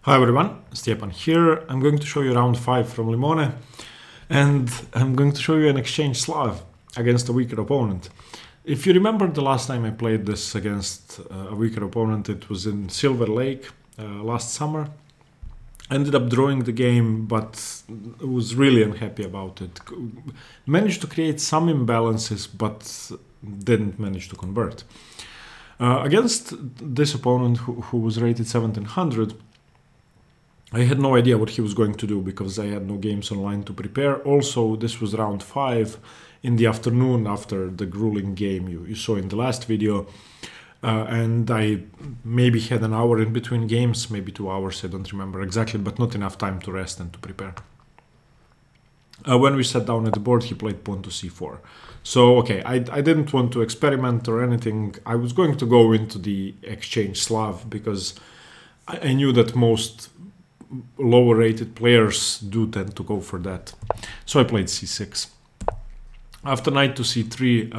Hi everyone, Stepan here. I'm going to show you round 5 from Limone, and I'm going to show you an Exchange Slav against a weaker opponent. If you remember the last time I played this against a weaker opponent, it was in Silver Lake last summer. I ended up drawing the game, but was really unhappy about it. Managed to create some imbalances, but didn't manage to convert. Against this opponent who was rated 1700, I had no idea what he was going to do because I had no games online to prepare. Also, this was round 5 in the afternoon after the grueling game you saw in the last video. And I maybe had an hour in between games, maybe 2 hours, I don't remember exactly, but not enough time to rest and to prepare. When we sat down at the board, he played pawn to c4. So, okay, I didn't want to experiment or anything. I was going to go into the Exchange Slav because I knew that most lower rated players do tend to go for that. So I played c6. After knight to c3,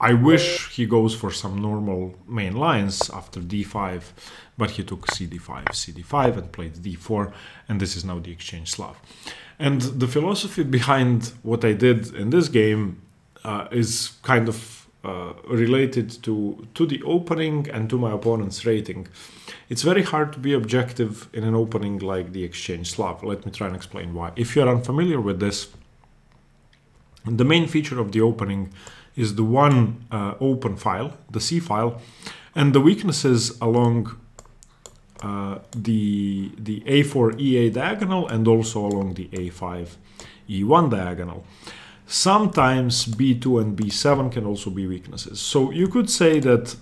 I wish he goes for some normal main lines after d5, but he took cd5, cd5 and played d4, and this is now the Exchange Slav. And the philosophy behind what I did in this game is kind of related to the opening and to my opponent's rating. It's very hard to be objective in an opening like the Exchange Slav. Let me try and explain why. If you're unfamiliar with this, the main feature of the opening is the one open file, the C file, and the weaknesses along the A4 EA diagonal and also along the A5 E1 diagonal. Sometimes B2 and B7 can also be weaknesses. So you could say that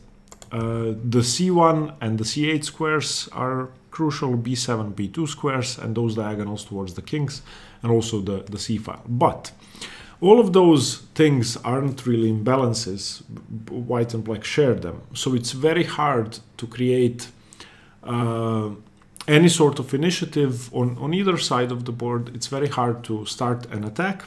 the C1 and the C8 squares are crucial, B7, B2 squares, and those diagonals towards the kings, and also the C file. But all of those things aren't really imbalances. White and black share them. So it's very hard to create any sort of initiative on either side of the board. It's very hard to start an attack.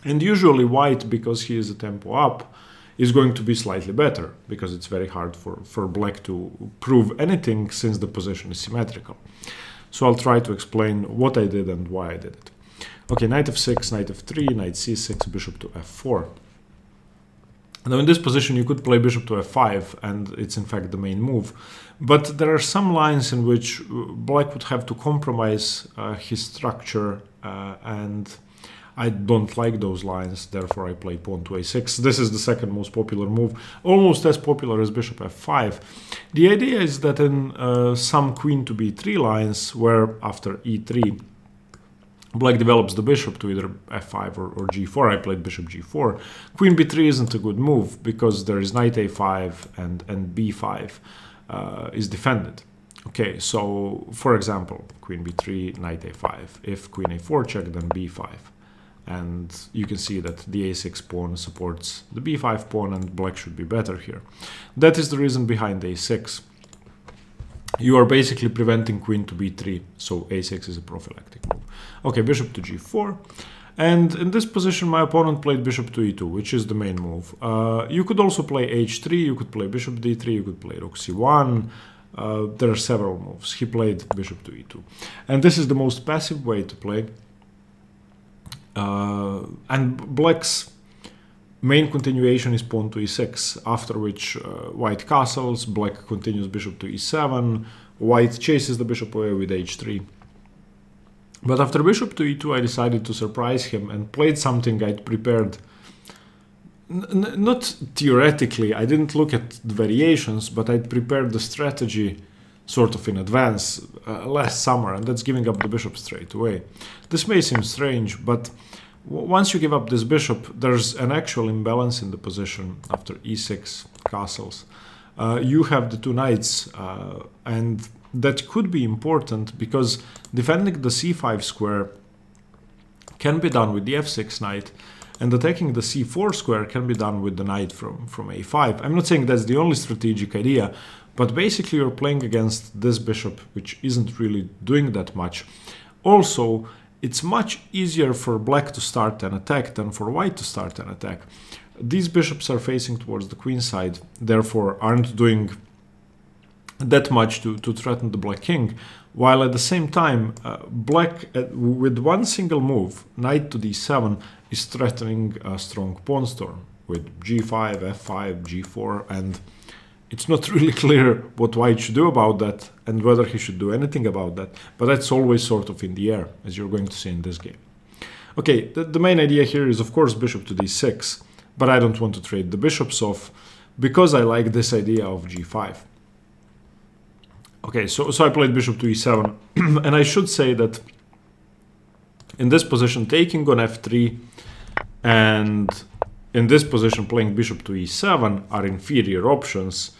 And usually white, because he is a tempo up, is going to be slightly better, because it's very hard for black to prove anything since the position is symmetrical. So I'll try to explain what I did and why I did it. Okay, knight f6, knight f3, knight c6, bishop to f4. Now in this position you could play bishop to f5, and it's in fact the main move. But there are some lines in which black would have to compromise his structure, and I don't like those lines, therefore I play pawn to a6. This is the second most popular move, almost as popular as bishop f5. The idea is that in some queen to b3 lines, where after e3, black develops the bishop to either f5 or g4, I played bishop g4. Queen b3 isn't a good move, because there is knight a5 and b5 is defended. Okay, so for example, queen b3, knight a5. If queen a4 check, then b5. And you can see that the a6 pawn supports the b5 pawn, and black should be better here. That is the reason behind a6. You are basically preventing queen to b3, so a6 is a prophylactic move. Okay, bishop to g4. And in this position, my opponent played bishop to e2, which is the main move. You could also play h3, you could play bishop d3, you could play rook c1. There are several moves. He played bishop to e2. And this is the most passive way to play. And black's main continuation is pawn to e6, after which white castles, black continues bishop to e7, white chases the bishop away with h3. But after bishop to e2, I decided to surprise him and played something I'd prepared. Not theoretically, I didn't look at the variations, but I'd prepared the strategy sort of in advance last summer, and that's giving up the bishop straight away. This may seem strange, but once you give up this bishop, there's an actual imbalance in the position after e6 castles. You have the two knights, and that could be important, because defending the c5 square can be done with the f6 knight, and attacking the c4 square can be done with the knight from a5. I'm not saying that's the only strategic idea, but basically you're playing against this bishop, which isn't really doing that much. Also, it's much easier for black to start an attack than for white to start an attack. These bishops are facing towards the queen side, therefore aren't doing that much to threaten the black king, while at the same time black with one single move, knight to d7, is threatening a strong pawn storm with g5, f5, g4, and it's not really clear what white should do about that and whether he should do anything about that, but that's always sort of in the air, as you're going to see in this game. Okay, the main idea here is of course bishop to d6, but I don't want to trade the bishops off because I like this idea of g5. Okay, so I played bishop to e7, and I should say that in this position taking on f3 and in this position playing bishop to e7 are inferior options,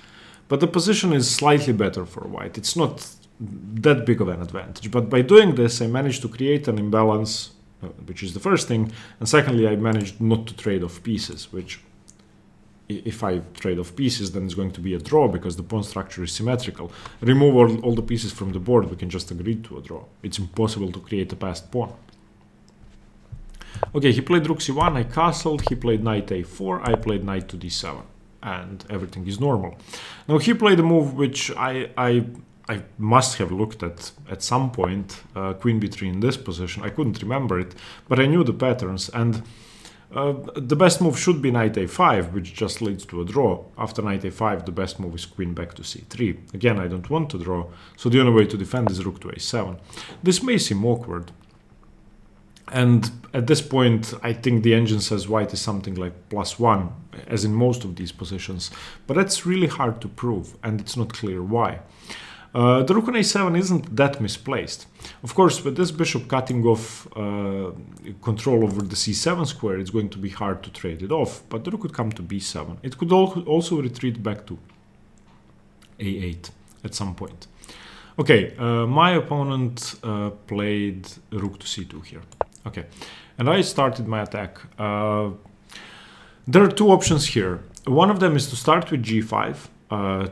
but the position is slightly better for white. It's not that big of an advantage, but by doing this I managed to create an imbalance, which is the first thing, and secondly I managed not to trade off pieces, which if I trade off pieces then it's going to be a draw because the pawn structure is symmetrical. Remove all the pieces from the board, we can just agree to a draw. It's impossible to create a passed pawn. Okay, he played rook c1, I castled, he played knight a4, I played knight to d7, and everything is normal. Now he played a move which I must have looked at some point, queen b3 in this position. I couldn't remember it, but I knew the patterns, and the best move should be knight a5, which just leads to a draw. After knight a5, the best move is queen back to c3. Again, I don't want to draw, so the only way to defend is rook to a7. This may seem awkward, and at this point, I think the engine says white is something like +1, as in most of these positions, but that's really hard to prove, and it's not clear why. The rook on a7 isn't that misplaced. Of course, with this bishop cutting off control over the c7 square, it's going to be hard to trade it off, but the rook could come to b7. It could also retreat back to a8 at some point. Okay, my opponent played rook to c2 here. Okay, and I started my attack. There are two options here. One of them is to start with g5,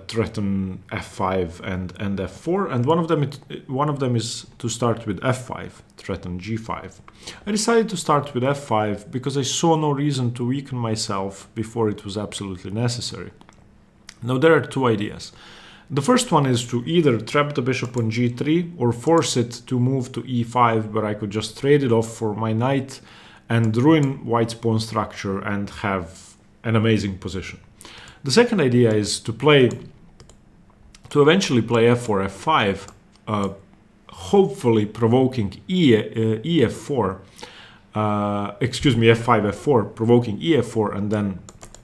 threaten f5 and f4, and one of them is to start with f5, threaten g5. I decided to start with f5 because I saw no reason to weaken myself before it was absolutely necessary. Now there are two ideas. The first one is to either trap the bishop on g3 or force it to move to e5, where I could just trade it off for my knight and ruin white's pawn structure and have an amazing position. The second idea is to eventually play f4, f5, hopefully provoking f4, f5, f4, provoking ef4, and then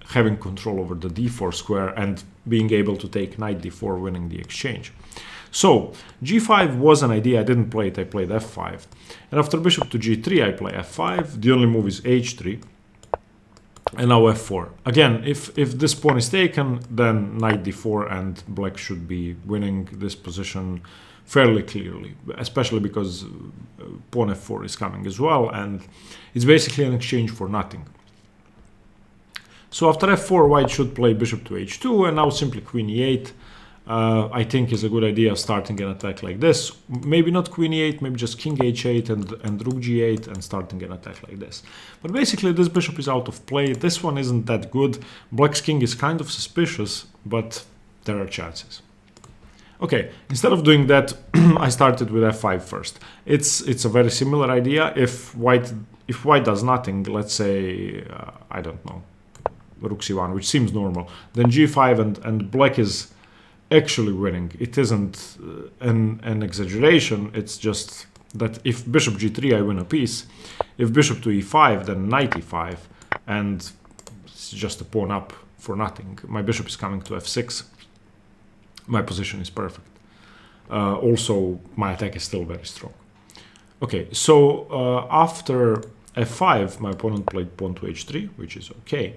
having control over the d4 square and being able to take knight d4, winning the exchange. So g5 was an idea. I didn't play it, I played f5. And after bishop to g3, I play f5. The only move is h3. And now f4. Again, if this pawn is taken, then knight d4 and black should be winning this position fairly clearly, especially because pawn f4 is coming as well, and it's basically an exchange for nothing. So after f4, white should play bishop to h2, and now simply queen e8. I think is a good idea starting an attack like this. Maybe not queen e8, maybe just king h8 and rook g8 and starting an attack like this. But basically this bishop is out of play. This one isn't that good. Black's king is kind of suspicious, but there are chances. Okay, instead of doing that, I started with f5 first. It's a very similar idea. If white does nothing, let's say, I don't know, rook c1, which seems normal, then g5 and black is actually winning. It isn't an exaggeration, it's just that if bishop g3 I win a piece, if bishop to e5 then knight e5, and it's just a pawn up for nothing. My bishop is coming to f6, my position is perfect. Also my attack is still very strong. Okay, so after f5 my opponent played pawn to h3, which is okay.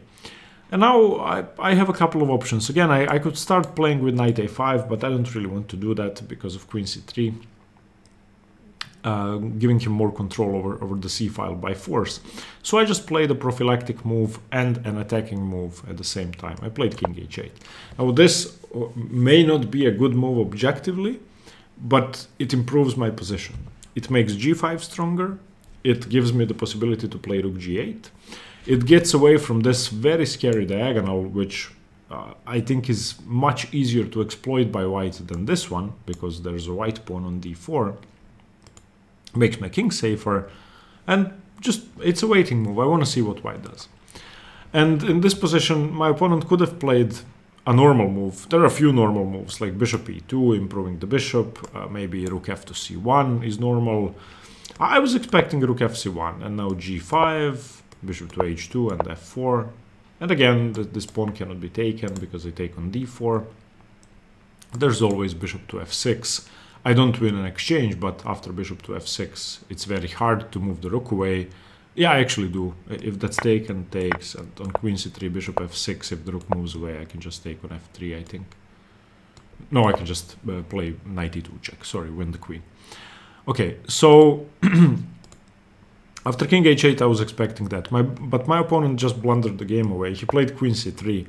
And now I have a couple of options. Again, I could start playing with knight a5, but I don't really want to do that because of queen c3, giving him more control over the c file by force. So I just played a prophylactic move and an attacking move at the same time. I played king h8. Now this may not be a good move objectively, but it improves my position. It makes g5 stronger. It gives me the possibility to play rook g8. It gets away from this very scary diagonal, which I think is much easier to exploit by white than this one, because there's a white pawn on d4. Makes my king safer, and just it's a waiting move. I want to see what white does. And in this position, my opponent could have played a normal move. There are a few normal moves, like bishop e2, improving the bishop, maybe rook f to c1 is normal. I was expecting rook f c1, and now g5, bishop to h2 and f4. And again, this pawn cannot be taken because I take on d4. There's always bishop to f6. I don't win an exchange, but after bishop to f6, it's very hard to move the rook away. Yeah, I actually do. If that's taken, takes, and on queen c3, bishop f6, if the rook moves away, I can just take on f3, I think. No, I can just play knight e2 check, sorry, win the queen. Okay, so after king h8, I was expecting that, but my opponent just blundered the game away. He played queen c3.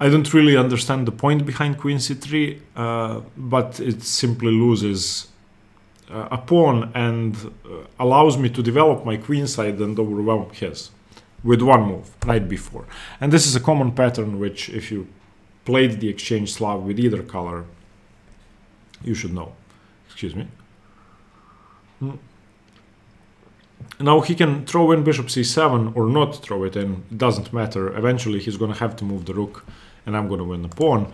I don't really understand the point behind queen c3, but it simply loses a pawn and allows me to develop my queen side and overwhelm his with one move, knight b4. And this is a common pattern which, if you played the Exchange Slav with either color, you should know. Excuse me. Now he can throw in bishop c7 or not throw it in, it doesn't matter. Eventually he's going to have to move the rook and I'm going to win the pawn.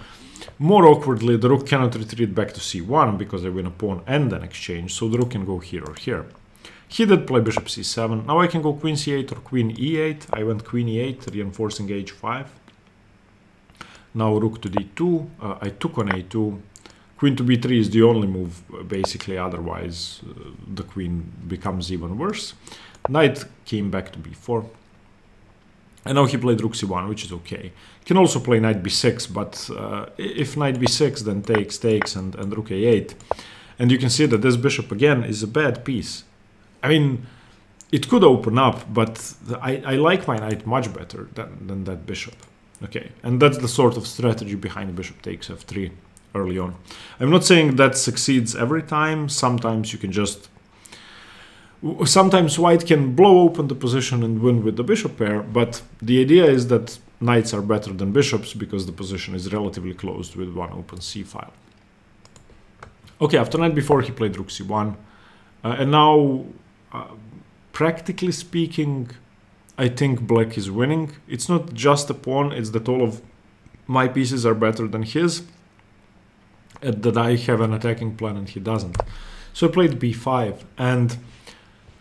More awkwardly, the rook cannot retreat back to c1 because I win a pawn and an exchange, so the rook can go here or here. He did play bishop c7. Now I can go queen c8 or queen e8. I went queen e8, reinforcing h5. Now rook to d2. I took on a2. Queen to b3 is the only move, basically, otherwise the queen becomes even worse. Knight came back to b4. And now he played rook c1, which is okay. He can also play knight b6, but if knight b6, then takes, and rook a8. And you can see that this bishop, again, is a bad piece. I mean, it could open up, but I like my knight much better than that bishop. Okay, and that's the sort of strategy behind bishop takes f3 early on. I'm not saying that succeeds every time. Sometimes you can just... Sometimes white can blow open the position and win with the bishop pair, but the idea is that knights are better than bishops because the position is relatively closed with one open c-file. Okay, after knight b4 he played rook c1, and now, practically speaking, I think black is winning. It's not just a pawn, it's that all of my pieces are better than his, and that I have an attacking plan and he doesn't. So I played b5, and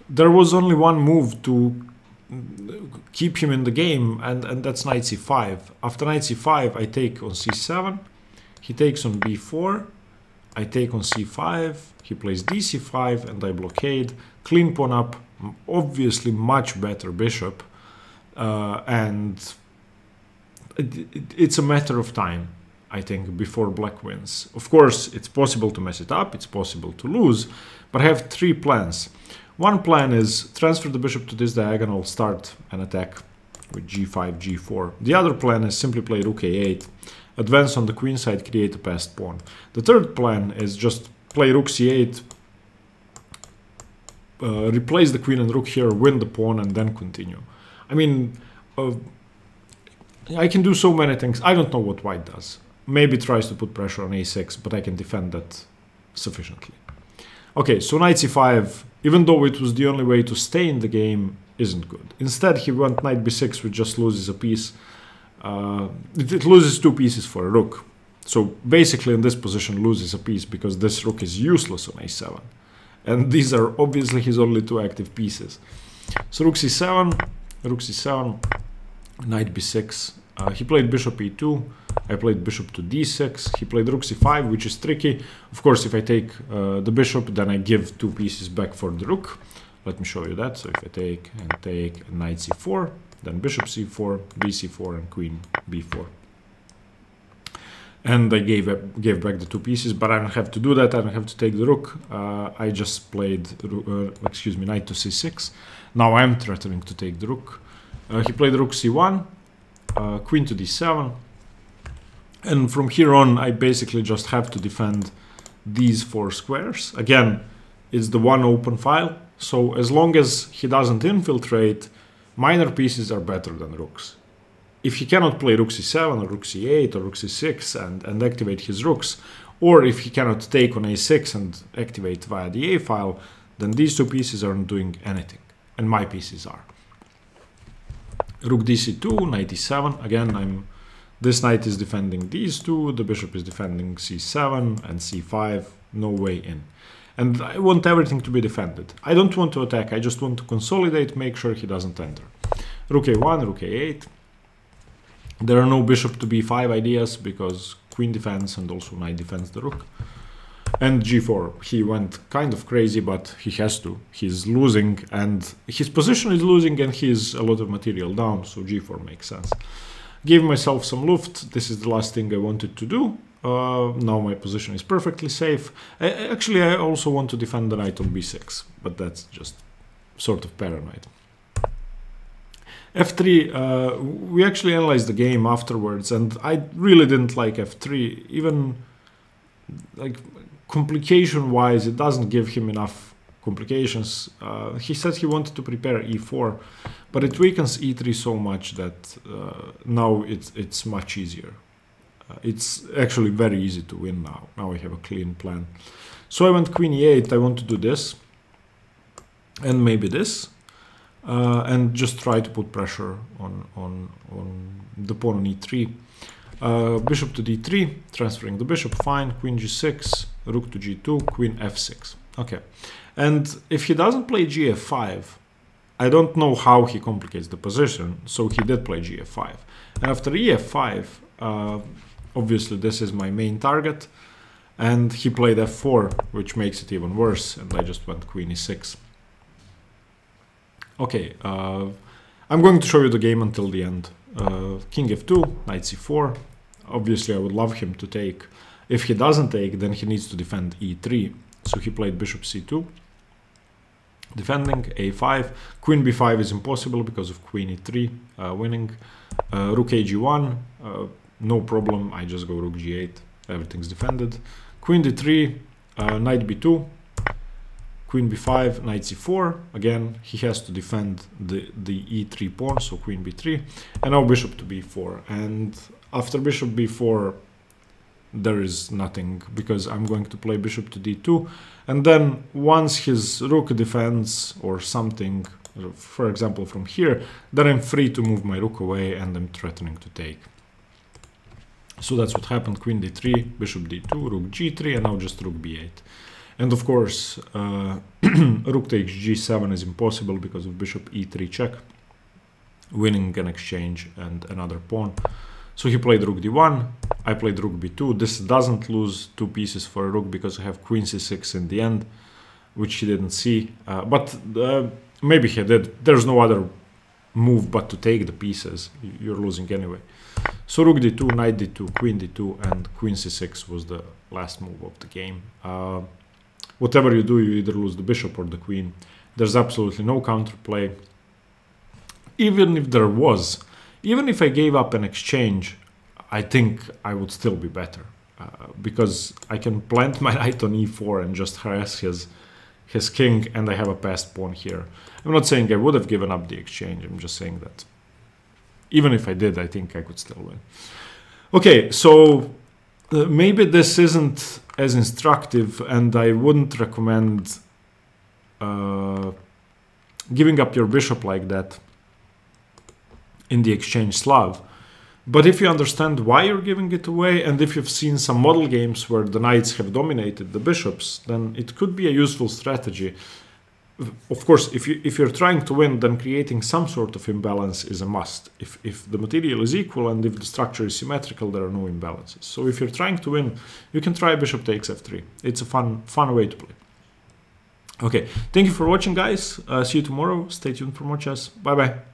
there was only one move to keep him in the game, and that's knight c5. After knight c5, I take on c7, he takes on b4, I take on c5, he plays dc5, and I blockade, clean pawn up, obviously much better bishop, and it's a matter of time, I think, before black wins. Of course, it's possible to mess it up, it's possible to lose, but I have three plans. One plan is transfer the bishop to this diagonal, start an attack with g5, g4. The other plan is simply play rook a8, advance on the queen side, create a passed pawn. The third plan is just play rook c8, replace the queen and rook here, win the pawn, and then continue. I mean, I can do so many things. I don't know what white does. Maybe tries to put pressure on a6, but I can defend that sufficiently. Okay, so knight c5, even though it was the only way to stay in the game, isn't good. Instead, he went knight b6, which just loses a piece. It loses two pieces for a rook. So basically in this position loses a piece because this rook is useless on a7. And these are obviously his only two active pieces. So rook c7, knight b6. He played bishop e2. I played bishop to d6. He played rook c5, which is tricky. Of course, if I take the bishop, then I give two pieces back for the rook. Let me show you that. So if I take and knight c4, then bishop c4, bc4, and queen b4. And I gave back the two pieces, but I don't have to do that. I don't have to take the rook. I just played, knight to c6. Now I'm threatening to take the rook. He played rook c1, queen to d7. And from here on, I basically just have to defend these four squares. Again, it's the one open file. So as long as he doesn't infiltrate, minor pieces are better than rooks. if he cannot play rook c7 or rook c8 or rook c6 and activate his rooks, or if he cannot take on a6 and activate via the a file, then these two pieces aren't doing anything, and my pieces are. Rook dc2, knight e7. Again, this knight is defending these two, the bishop is defending c7 and c5, no way in. And I want everything to be defended. I don't want to attack, I just want to consolidate, make sure he doesn't enter. Rook a1, rook a8. There are no bishop to b5 ideas because queen defends and also knight defends the rook. And g4, he went kind of crazy, but he has to. He's losing and his position is losing and he's a lot of material down, so g4 makes sense. Give myself some luft, this is the last thing I wanted to do. Now my position is perfectly safe. Actually, I also want to defend the knight on b6, but that's just sort of paranoid. f3, we actually analyzed the game afterwards, and I really didn't like f3. Even like complication-wise, it doesn't give him enough complications. He said he wanted to prepare e4, but it weakens e3 so much that now it's much easier. It's actually very easy to win now. Now I have a clean plan. So I went queen e8. I want to do this and maybe this, and just try to put pressure on the pawn on e3. Bishop to d3, transferring the bishop, fine. Queen g6, rook to g2, queen f6. Okay, and if he doesn't play gf5, I don't know how he complicates the position, so he did play gf5. And after ef5, obviously this is my main target, and he played f4, which makes it even worse, and I just went queen e6. Okay, I'm going to show you the game until the end. King f2, knight c4. Obviously I would love him to take. If he doesn't take, then he needs to defend e3. So he played bishop c2. Defending, a5. Queen b5 is impossible because of queen e3 winning. Rook ag1, no problem, I just go rook g8, everything's defended. Queen d3, knight b2, queen b5, knight c4. Again, he has to defend the e3 pawn, so queen b3. And now bishop to b4. And after bishop b4, there is nothing, because I'm going to play bishop to d2. And then once his rook defends or something, for example from here, then I'm free to move my rook away and I'm threatening to take. So that's what happened. Queen d3, bishop d2, rook g3, and now just rook b8. And of course, rook takes g7 is impossible because of bishop e3 check, winning an exchange and another pawn. So he played rook d1, I played rook b2. This doesn't lose two pieces for a rook because I have queen c6 in the end, which he didn't see. But maybe he did. There's no other move but to take the pieces. You're losing anyway. So rook d2, knight d2, queen d2, and queen c6 was the last move of the game. Whatever you do, you either lose the bishop or the queen. There's absolutely no counterplay. Even if there was, even if I gave up an exchange, I think I would still be better. Because I can plant my knight on e4 and just harass his king, and I have a passed pawn here. I'm not saying I would have given up the exchange, I'm just saying that even if I did, I think I could still win. Okay, so maybe this isn't as instructive, and I wouldn't recommend giving up your bishop like that in the Exchange Slav. But if you understand why you're giving it away, and if you've seen some model games where the knights have dominated the bishops, then it could be a useful strategy. Of course, if you're trying to win, then creating some sort of imbalance is a must. If the material is equal and if the structure is symmetrical, there are no imbalances. So if you're trying to win, you can try bishop takes f3. It's a fun way to play. Okay, thank you for watching, guys. See you tomorrow. Stay tuned for more chess. Bye bye.